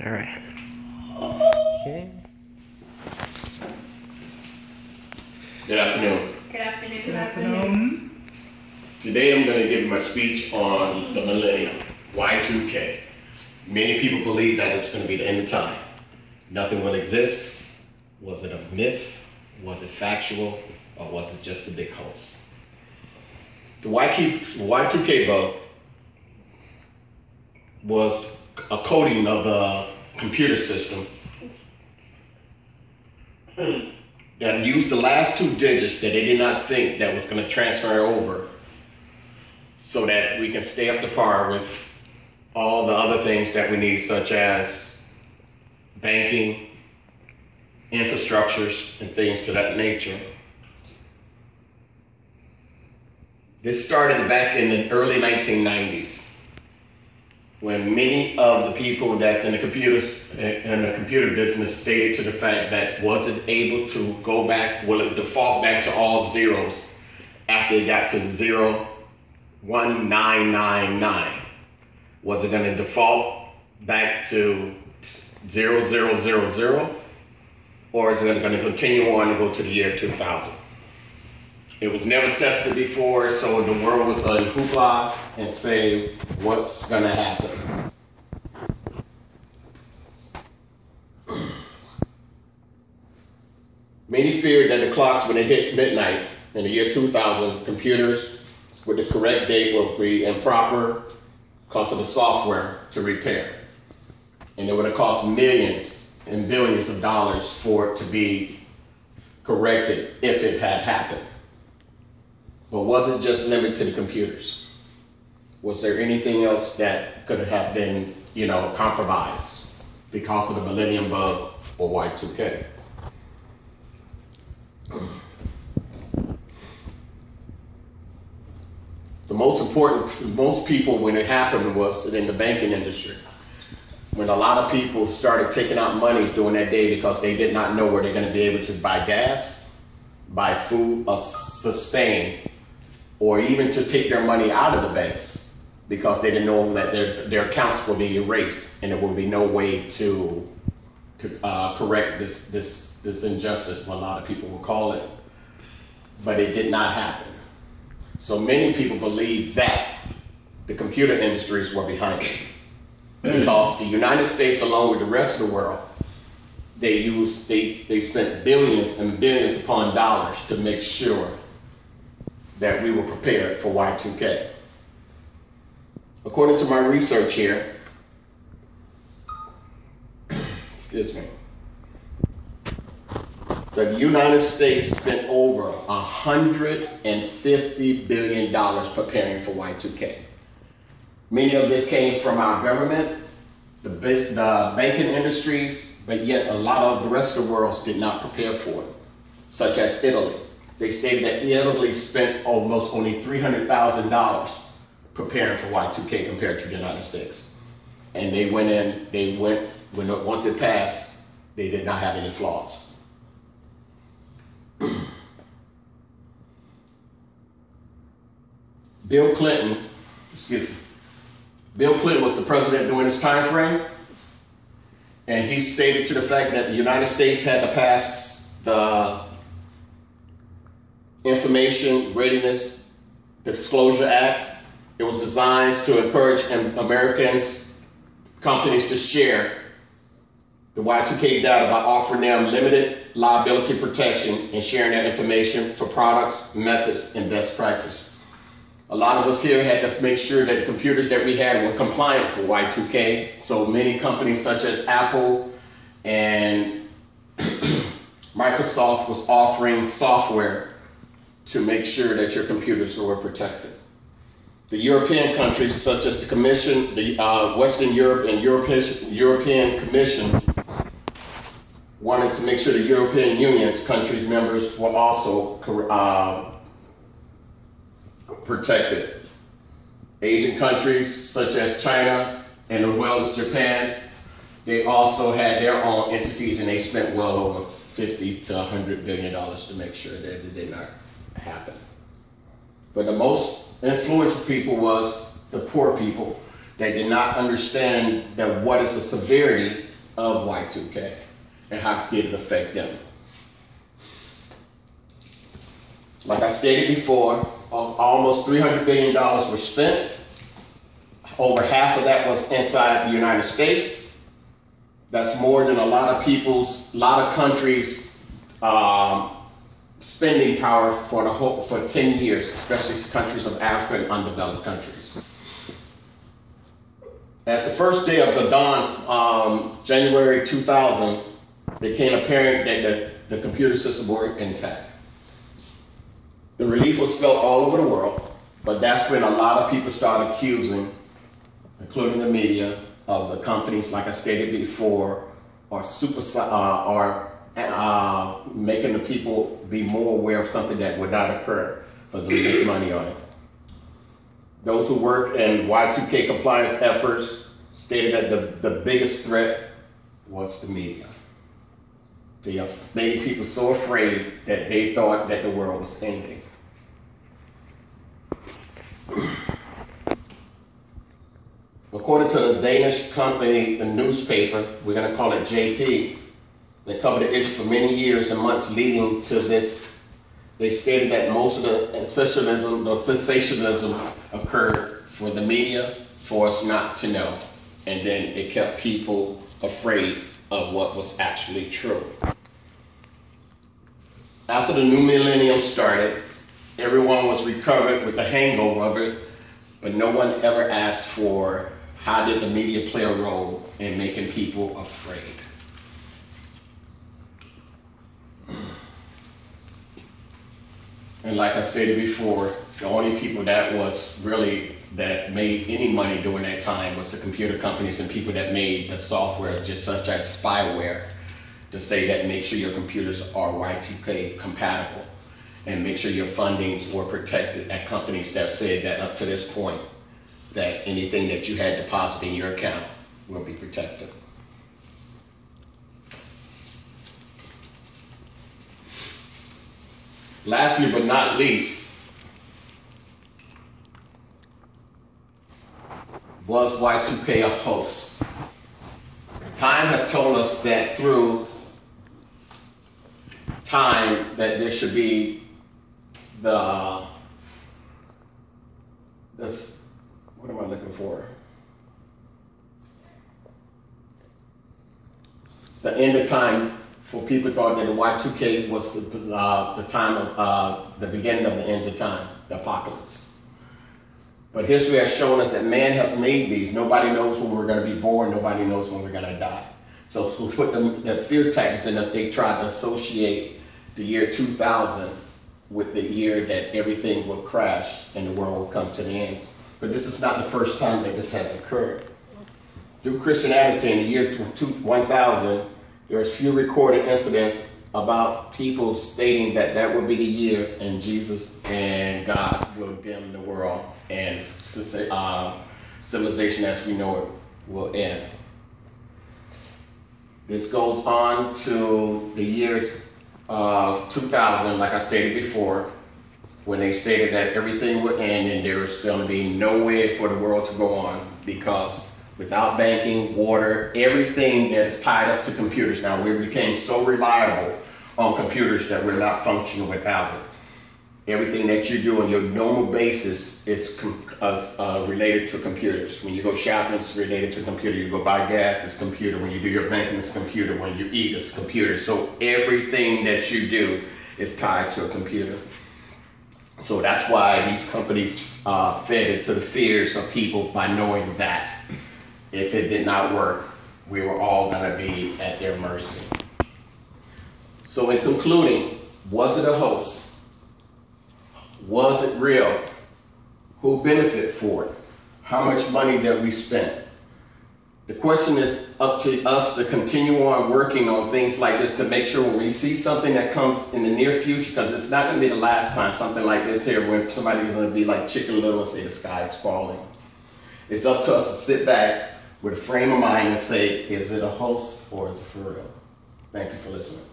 All right. Okay. Good afternoon. Good afternoon. Good afternoon. Today I'm going to give my speech on the millennium, Y2K. Many people believe that it's going to be the end of time. Nothing will exist. Was it a myth? Was it factual? Or was it just a big hoax? The Y2K bug was a coding of the computer system that used the last two digits that they did not think that was going to transfer over so that we can stay up to par with all the other things that we need, such as banking, infrastructures, and things to that nature. This started back in the early 1990s when many of the people that's in the computer business stated to the fact that wasn't able to go back, will it default back to all zeros after it got to 01999? Was it going to default back to 0000, or is it going to continue on and go to the year 2000? It was never tested before, so the world was in hoopla and say, what's going to happen? Many feared that the clocks, when they hit midnight in the year 2000, computers with the correct date will be improper because of the software to repair. And it would have cost millions and billions of dollars for it to be corrected if it had happened. But was it just limited to the computers? Was there anything else that could have been, compromised because of the millennium bug or Y2K? The most people when it happened was in the banking industry. When a lot of people started taking out money during that day because they did not know where they're going to be able to buy gas, buy food, or sustain, or even to take their money out of the banks because they didn't know that their accounts would be erased and there would be no way to correct this injustice, what a lot of people will call it. But it did not happen. So many people believe that the computer industries were behind it. Because the United States, along with the rest of the world, they spent billions and billions upon dollars to make sure that we were prepared for Y2K. According to my research here, excuse me, the United States spent over $150 billion preparing for Y2K. Many of this came from our government, the banking industries, but yet a lot of the rest of the world did not prepare for it, such as Italy. They stated that Italy spent almost only $300,000 preparing for Y2K compared to the United States. And they went in, once it passed, they did not have any flaws. Bill Clinton was the president during this time frame, and he stated to the fact that the United States had to pass the Information Readiness Disclosure Act. It was designed to encourage companies to share the Y2K data by offering them limited liability protection and sharing that information for products, methods, and best practice. A lot of us here had to make sure that the computers that we had were compliant to Y2K. So many companies such as Apple and Microsoft was offering software to make sure that your computers were protected. The European countries such as the Commission, the Western Europe and European Commission wanted to make sure the European Union's countries members were also protected. Asian countries such as China and as well as Japan, they also had their own entities and they spent well over $50 to $100 billion to make sure that it did not happen. But the most influential people was the poor people that did not understand that what is the severity of Y2K and how did it affect them. Like I stated before, almost $300 billion were spent. Over half of that was inside the United States. That's more than a lot of countries' spending power for 10 years, especially countries of Africa and undeveloped countries. As the first day of the dawn, January 2000, it became apparent that the computer system were intact. The relief was felt all over the world, but that's when a lot of people started accusing, including the media, of the companies, like I stated before, are making the people be more aware of something that would not occur for them to make money on it. Those who worked in Y2K compliance efforts stated that the biggest threat was the media. They have made people so afraid that they thought that the world was ending. According to the Danish company, the newspaper, we're going to call it JP, that covered the issue for many years and months leading to this. They stated that most of the sensationalism occurred for the media, for us not to know. And then it kept people afraid of what was actually true. After the new millennium started, everyone was recovered with the hangover of it, but no one ever asked for how did the media play a role in making people afraid. And like I stated before, the only people that made any money during that time was the computer companies and people that made the software, just such as spyware, to say that make sure your computers are Y2K compatible and make sure your fundings were protected at companies that said that up to this point, that anything that you had deposited in your account will be protected. Lastly but not least, was Y2K a hoax? Time has told us that through time that there should be what am I looking for? The end of time, for people thought that the Y2K was the time of the beginning of the end of time, the apocalypse. But history has shown us that man has made these. Nobody knows when we're going to be born. Nobody knows when we're going to die. So to put the fear tactics in us, they tried to associate the year 2000 with the year that everything would crash and the world would come to the end. But this is not the first time that this has occurred. Through Christianity in the year 1000, there's few recorded incidents about people stating that that would be the year and Jesus and God will dim the world and civilization as we know it will end. This goes on to the year 2000, like I stated before, when they stated that everything would end and there was going to be no way for the world to go on because without banking, water, everything that is tied up to computers. Now, we became so reliable on computers that we're not functioning without it. Everything that you do on your normal basis is related to computers. When you go shopping, it's related to computer. You go buy gas, it's computer. When you do your banking, it's computer. When you eat, it's computer. So everything that you do is tied to a computer. So that's why these companies fed into the fears of people by knowing that if it did not work, we were all going to be at their mercy. So in concluding, was it a hoax? Was it real? Who benefited for it? How much money did we spend? The question is up to us to continue on working on things like this to make sure when we see something that comes in the near future, because it's not going to be the last time something like this here when somebody's going to be like Chicken Little and say the sky is falling. It's up to us to sit back with a frame of mind and say, is it a hoax or is it for real? Thank you for listening.